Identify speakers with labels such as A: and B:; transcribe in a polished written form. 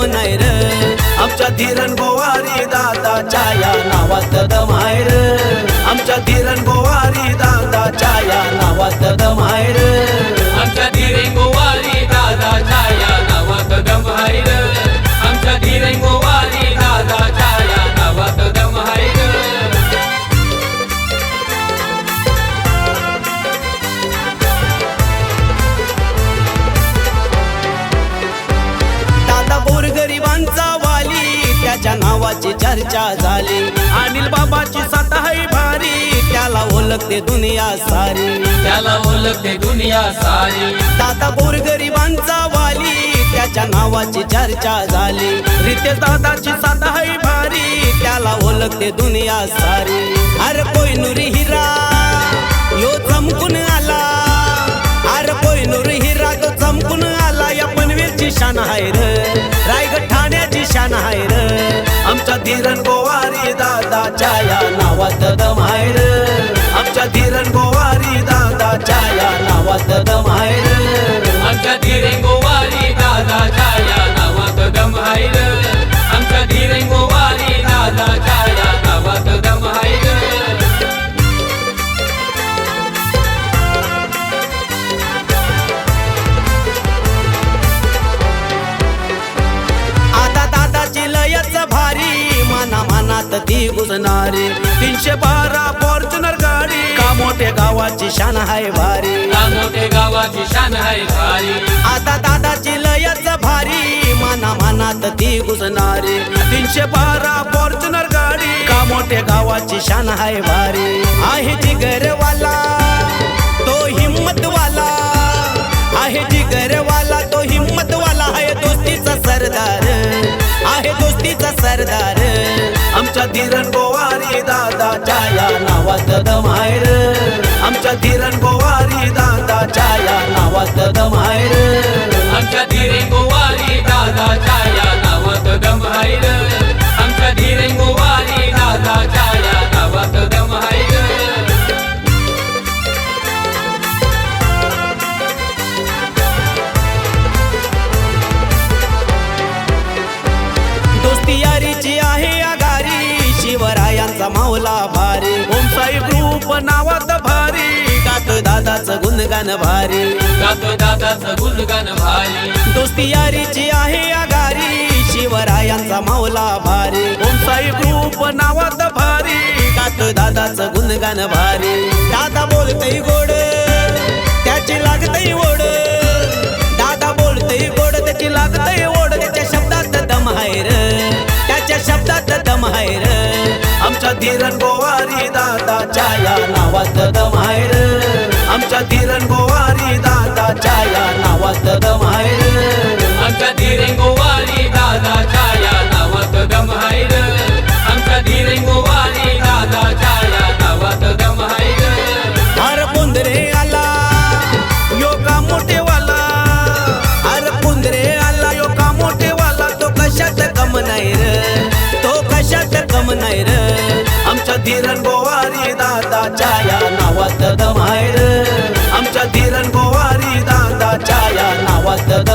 A: नाही र आमच्या धीरण गोवारी दादाच्या या नावात दम आहे र आमच्या धीरण गोवारी दादाच्या या नावात दम आहे र
B: आमच्या धीरण गोवारी दादाच्या या नावात दम आहे र आमच्या धीरण गोवारी दादाच्या या नावात दम आहे र
A: गरिबांचा वाली त्याच्या नावाची चर्चा झाली अनिल बाबाची साथ आहे भारी त्याला ओळखते दुनिया सारी
B: त्याला ओळखते दुनिया सारी
A: दादा गोरगरिबांचा वाली त्याच्या नावाची चर्चा झाली रितेश दादाची साथ आहे भारी त्याला ओळखते दुनिया सारी अरे कोहिनूर हिरा यो चमकून आला अरे कोहिनूर हिरा तो चमकून आला या पनवेलची शान आहे र रायगड ठाण्याची शान आहे र आमच्या धीरण गोवारी दादाच्या या नावात दम आहे र आमच्या धीरण गोवारी दादाच्या या नावात दम आहे र
B: आमच्या धीरण गोवारी दादाच्या या नावात दम आहे र आमच्या धीरण गोवारी दादाच्या या नावात दम आहे र
A: मनात ती घुसणारी 312 फॉर्च्युनर गाडी का मोठे गावाची शान आहे भारी
B: का मोठे गावाची शान आहे भारी
A: आता दादाची लयच भारी मनात ती घुसणारी 312 फॉर्च्युनर गाडी का मोठे गावाची शान आहे भारी आहे जिगरवाला तो हिम्मतवाला आहे जिगरवाला तो हिम्मतवाला आहे दोस्तीचा सरदार आहे दोस्तीचा सरदार आमच्या धीरण गोवारी दादाच्या या नावात दम आहे र आमच्या धीरण गोवारी दादाच्या या नावात दम आहे र
B: आमच्या धीरण गोवारी दादाच्या या नावात दम आहे र आमच्या धीरण गोवारी दादाच्या या नावात दम आहे र
A: यारीची आहे आगारी शिवरायांचा मावला भारी ओमसाई ग्रुप नावात भारी गातो दादाचं गुणगान भारी
B: गातो दादाचं गुणगान भारी
A: दोस्ती यारीची आहे आगारी शिवरायांचा मावला भारी ओमसाई ग्रुप नावात भारी गातो दादाचं गुणगान भारी दादा बोलतय गोड त्याची लागतय ओढ दादा बोलतय गोड त्याची लागतय ओढ त्याच्या शब्दात दम आहे र त्याच्या शब्दात दम आहे र आमच्या धीरण गोवारी दादाच्या या नावात दम आहे र आमच्या धीरण गोवारी दादाच्या या नावात दम आहे र
B: आमच्या धीरण गोवारी दादाच्या या नावात दम आहे र आमच्या धीरण गोवारी दादाच्या या नावात दम आहे र
A: हर पुंदरे आला यो का मोठेवाला हर पुंदरे आला यो का मोठेवाला तो कशात कम नाही र तो कशात कम नाही र आमच्या धीरण गोवारी दादाच्या या नावात दम आहे र आमच्या धीरण गोवारी दादाच्या या नावात दम